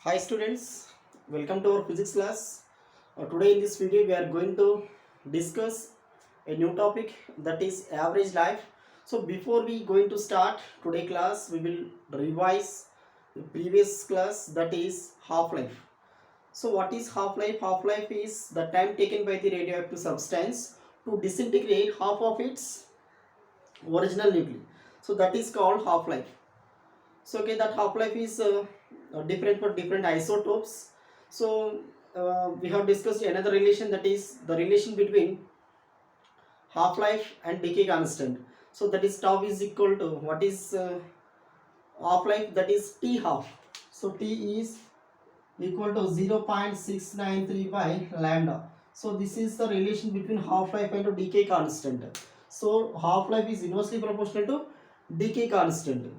Hi students, welcome to our physics class. Today in this video we are going to discuss a new topic, that is average life. So before we going to start today class, we will revise the previous class, that is half-life. So what is half-life? Half-life is the time taken by the radioactive substance to disintegrate half of its original nuclei. So that is called half-life. So okay, that half life is different for different isotopes. So we have discussed another relation, that is the relation between half life and decay constant. So that is tau is equal to what is half life, that is t half. So t is equal to 0.693 by lambda. So this is the relation between half life and decay constant. So half life is inversely proportional to decay constant.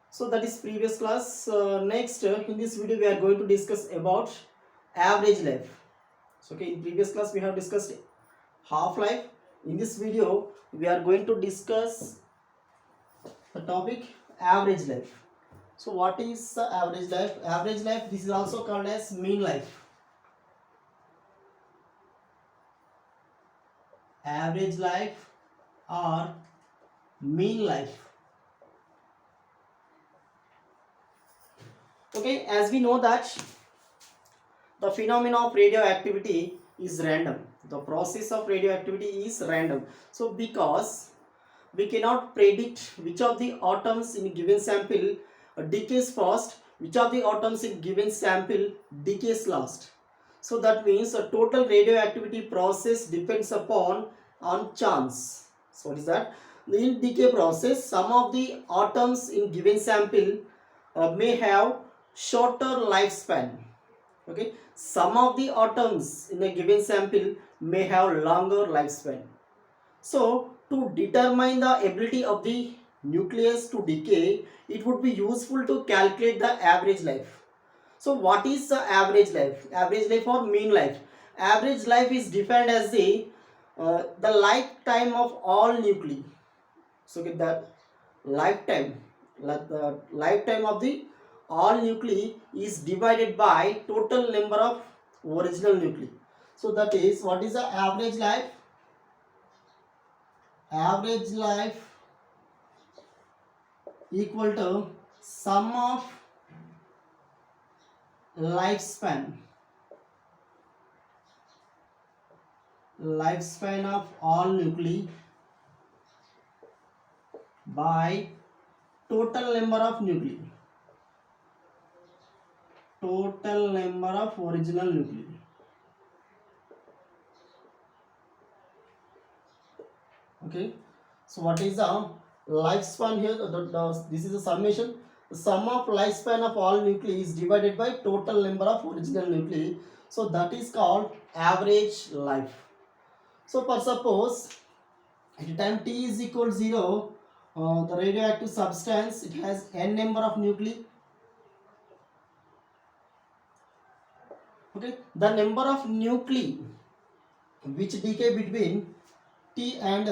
So that is previous class. Next, in this video we are going to discuss about average life. So okay, in previous class we have discussed half life. In this video we are going to discuss the topic average life. So what is the average life? Average life, this is also called as mean life. Average life or mean life. Okay, as we know that the phenomena of radioactivity is random. The process of radioactivity is random. So because we cannot predict which of the atoms in a given sample decays first, which of the atoms in given sample decays last. So that means a total radioactivity process depends upon on chance. So what is that? In decay process, some of the atoms in given sample may have shorter lifespan. Okay, some of the atoms in a given sample may have longer lifespan. So to determine the ability of the nucleus to decay, it would be useful to calculate the average life. So what is the average life? Average life or mean life? Average life is defined as the lifetime of all nuclei. So get that lifetime, like the lifetime of the all nuclei is divided by total number of original nuclei. So that is, what is the average life? Average life equal to sum of lifespan of all nuclei by total number of nuclei, total number of original nuclei. Okay, so what is the lifespan here? This is a summation. The sum of lifespan of all nuclei is divided by total number of original nuclei. So that is called average life. So for suppose at the time t is equal to 0, the radioactive substance, it has n number of nuclei. Okay, the number of nuclei which decay between t and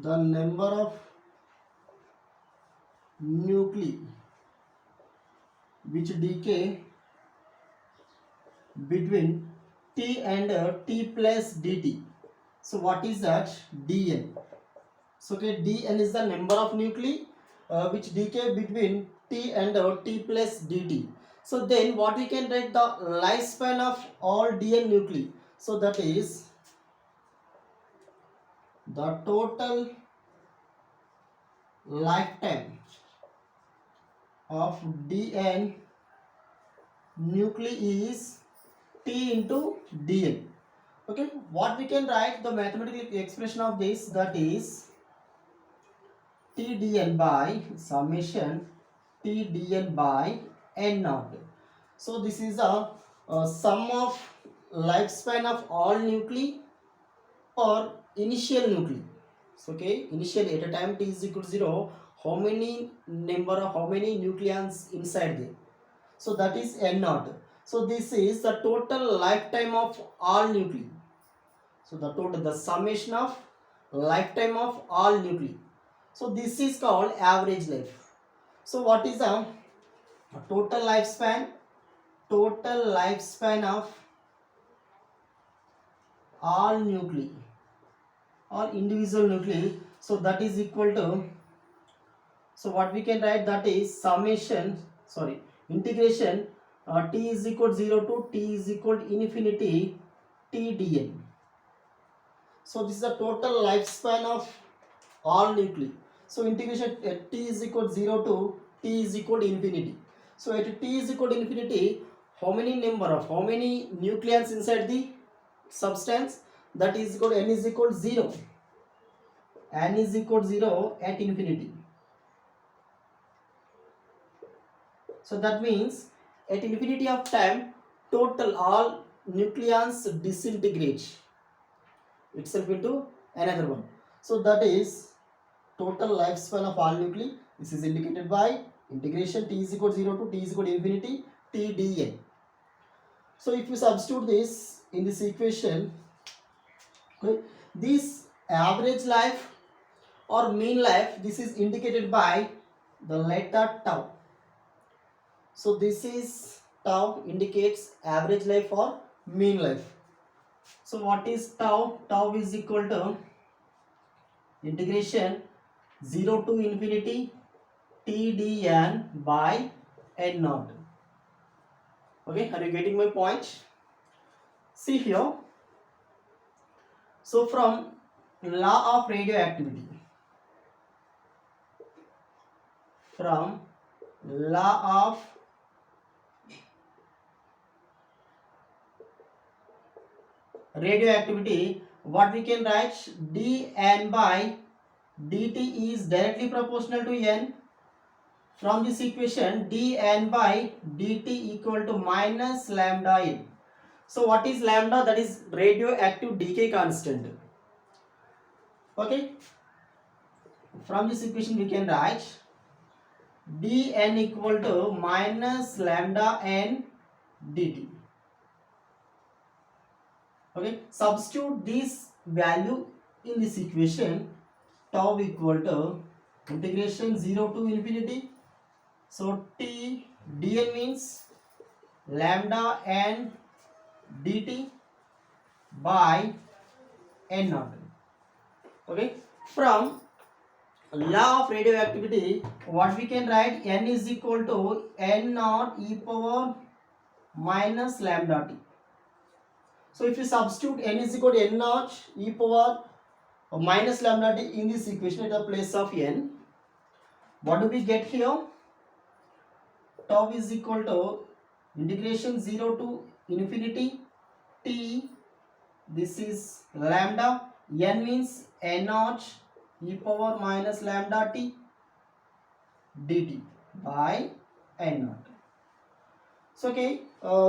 the number of nuclei which decay between t and t plus dt. So what is that? Dn. So okay, Dn is the number of nuclei which decay between t and t plus dt. So then what we can write, the lifespan of all Dn nuclei. So that is the total lifetime of Dn nuclei is t into Dn. Okay, what we can write, the mathematical expression of this, that is Tdn by summation Tdn by n naught. So this is a sum of lifespan of all nuclei or initial nuclei. So okay, initially at a time t is equal to 0, how many nucleons inside there? So that is n naught. So this is the total lifetime of all nuclei. So the summation of lifetime of all nuclei. So this is called average life. So what is the total lifespan of all nuclei, all individual nuclei. So that is equal to, so what we can write, that is summation, sorry, integration t is equal to 0 to t is equal to infinity t dn. So this is the total lifespan of all nuclei. So integration t is equal to 0 to t is equal to infinity. So at t is equal to infinity, how many nucleons inside the substance? That is equal to n is equal to 0. N is equal to 0 at infinity. So that means at infinity of time, total all nucleons disintegrate itself into another one. So that is total lifespan of all nuclei. This is indicated by integration t is equal to 0 to t is equal to infinity t dn. So if you substitute this in this equation, okay, this average life or mean life, this is indicated by the letter tau. So this is tau, indicates average life or mean life. So what is tau? Tau is equal to integration 0 to infinity t dn by n naught. Okay, are you getting my point? See here. So from law of radioactivity, from law of radioactivity, what we can write, dn by dt is directly proportional to n. From this equation, dn by dt equal to minus lambda n. So what is lambda? That is radioactive decay constant. Okay, from this equation we can write dn equal to minus lambda n dt. Okay, substitute this value in this equation. Tau equal to integration 0 to infinity. So t dn means lambda n dt by n naught. Okay, from law of radioactivity, what we can write, n is equal to n naught e power minus lambda t. So if you substitute n is equal to n naught e power minus lambda t in this equation at the place of n, what do we get here? Tau is equal to integration 0 to infinity t, this is lambda, n means n naught e power minus lambda t dt by n naught. So okay,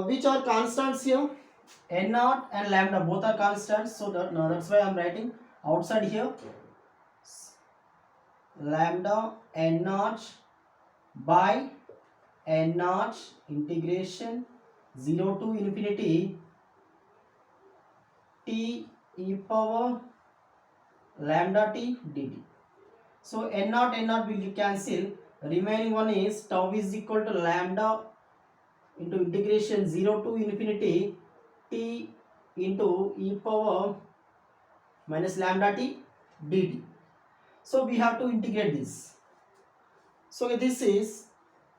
which are constants here? N naught and lambda both are constants, so that's why I am writing outside here lambda n naught by n naught integration 0 to infinity t e power lambda t dt. So n naught will cancel, remaining one is tau is equal to lambda into integration 0 to infinity t into e power minus lambda t dt. So we have to integrate this. So this is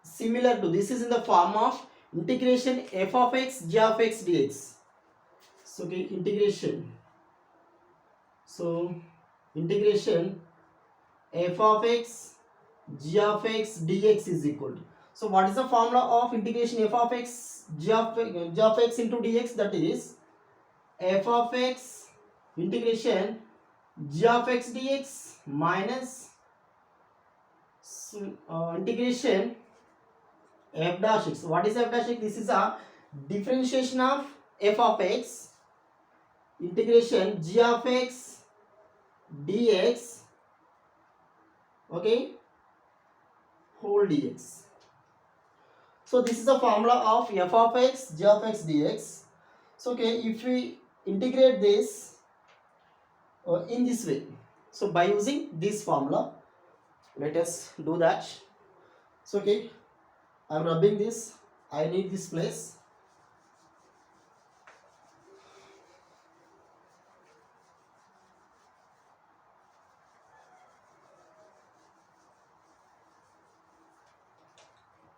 similar to, this is in the form of integration f of x g of x dx. So okay, integration, so integration f of x g of x dx is equal to, so what is the formula of integration f of x g of x into dx? That is f of x integration g of x dx minus integration f dash x. What is f dash x? This is a differentiation of f of x integration g of x dx, okay, whole dx. So this is the formula of f of x g of x dx. So okay, if we integrate this in this way, so by using this formula, let us do that. So okay, I'm rubbing this. I need this place.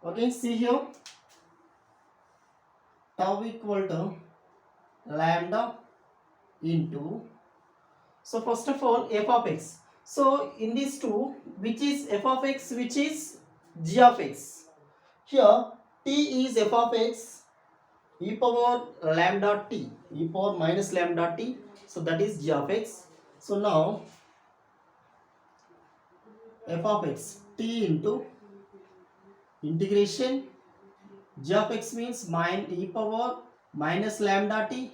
Okay, see here, tau equal to lambda into, so first of all f of x. So in these two, which is f of x, which is g of x? Here t is f of x e power lambda t, e power minus lambda t, so that is g of x. So now f of x t into integration g of x means e power minus lambda t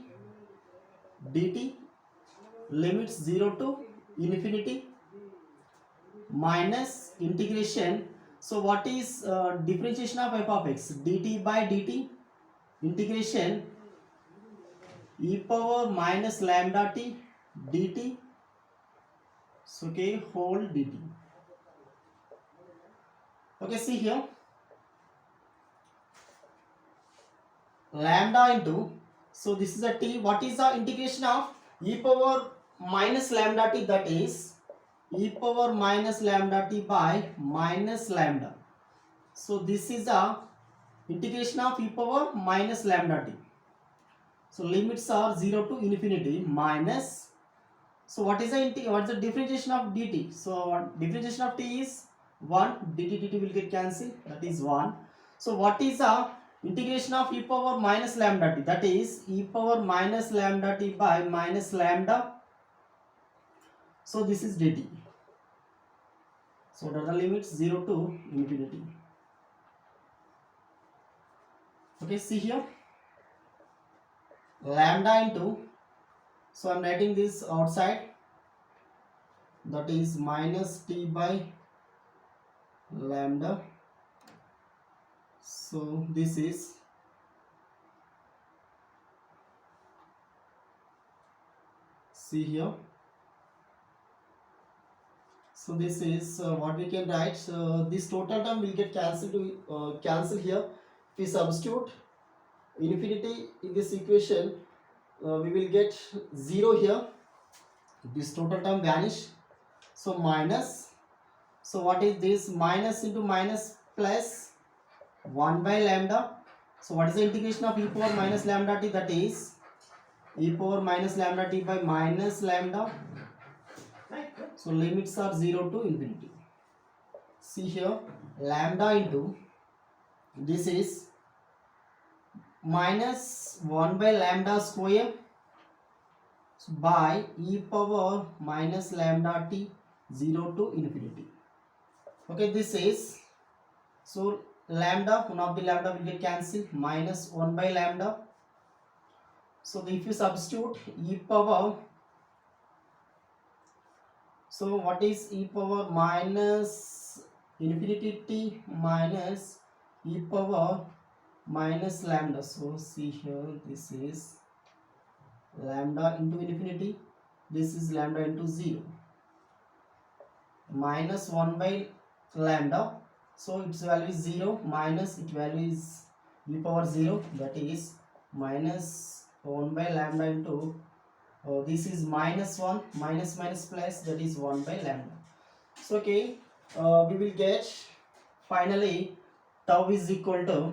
dt, limits 0 to infinity, minus integration. So what is differentiation of f of x? dt by dt, integration e power minus lambda t dt, so okay, whole dt. Okay, see here, lambda into, so this is a t. What is the integration of e power minus lambda t? That is e power minus lambda t by minus lambda. So this is a integration of e power minus lambda t. So limits are 0 to infinity, minus, so what is the differentiation of dt? So differentiation of t is 1, dt will get cancelled, that is 1. So what is the integration of e power minus lambda t? That is e power minus lambda t by minus lambda, so this is dt. So what are the limits? 0 to infinity. Okay, see here, lambda into, so I'm writing this outside, that is minus t by lambda. So this is see here, so this is what we can write. So this total term will get cancelled to cancel here. If we substitute infinity in this equation, we will get 0 here, this total term vanish. So minus, so what is this? Minus into minus plus 1 by lambda. So what is the integration of e power minus lambda t? That is e power minus lambda t by minus lambda. So limits are 0 to infinity. See here, lambda into, this is minus 1 by lambda square by e power minus lambda t 0 to infinity. Okay, this is, so lambda, one of the lambda will get cancelled, minus 1 by lambda. So if you substitute e power, so what is e power minus infinity t minus e power minus lambda? So see here, this is lambda into infinity, this is lambda into 0, minus 1 by lambda, so its value is 0, minus its value is e power 0, that is minus 1 by lambda into, this is minus 1, minus minus plus, that is 1 by lambda. So okay, we will get finally tau is equal to,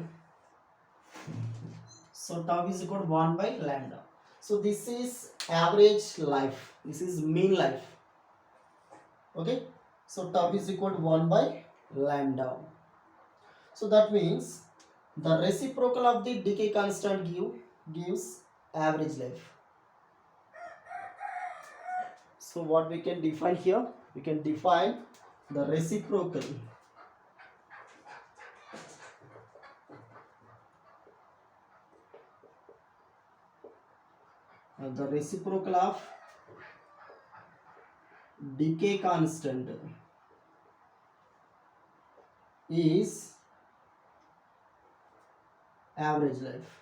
so tau is equal to 1 by lambda. So this is average life, this is mean life. Okay, so tau is equal to 1 by lambda. So that means the reciprocal of the decay constant gives average life. So what we can define here? We can define the reciprocal. The reciprocal of decay constant is average life.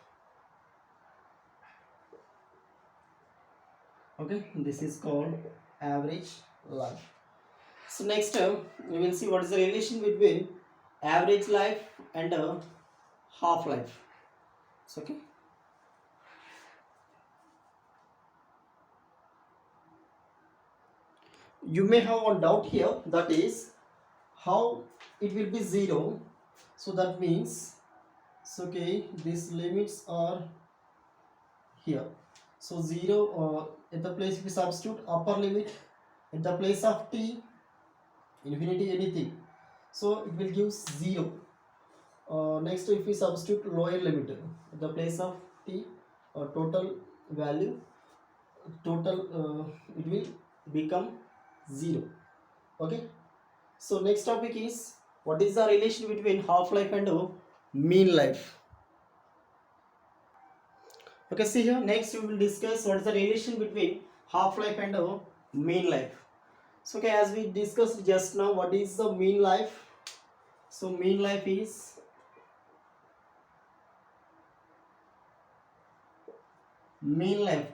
Okay, this is called average life. So next we will see what is the relation between average life and half life. So, okay. You may have one doubt here, that is how it will be 0. So that means, so okay, these limits are here. So 0 at the place we substitute upper limit at the place of t, infinity anything, so it will give 0. Next, if we substitute lower limit at the place of t, total value, total it will become 0. Okay. So next topic is, what is the relation between half life and mean life? Okay, see here, next we will discuss what is the relation between half life and mean life. So okay, as we discussed just now, what is the mean life? So mean life is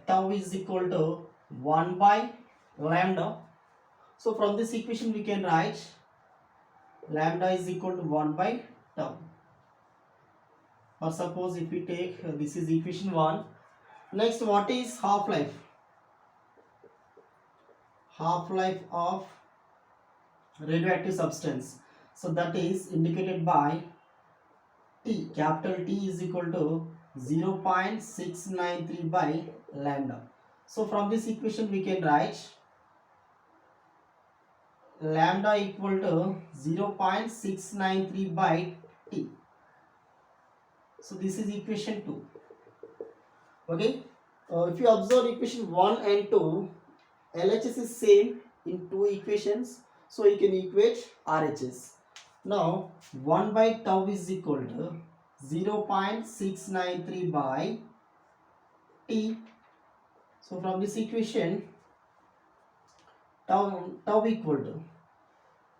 tau is equal to 1 by lambda. So from this equation we can write lambda is equal to 1 by tau. Or suppose if we take this is equation 1. Next, what is half life? Half life of radioactive substance. So that is indicated by T. Capital T is equal to 0.693 by lambda. So from this equation we can write lambda equal to 0.693 by T. So this is equation 2. Okay. If you observe equation 1 and 2, LHS is same in two equations, so you can equate RHS. Now 1 by tau is equal to 0.693 by T. So from this equation, tau equal to,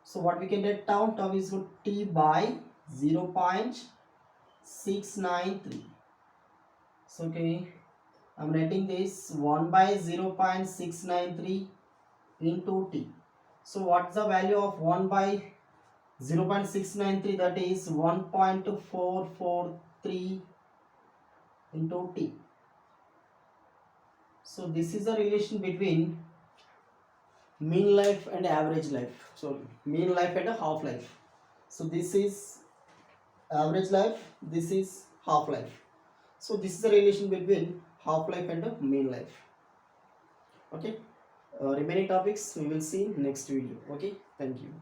so what we can get, tau is equal to T by 0.693. So okay, I'm writing this 1 by 0.693 into T. So what's the value of 1 by 0.693? That is 1.443 into T. So this is the relation between mean life and average life. So mean life and a half life. So this is average life, this is half life. So this is the relation between half life and a mean life. Okay. Remaining topics we will see in next video. Okay. Thank you.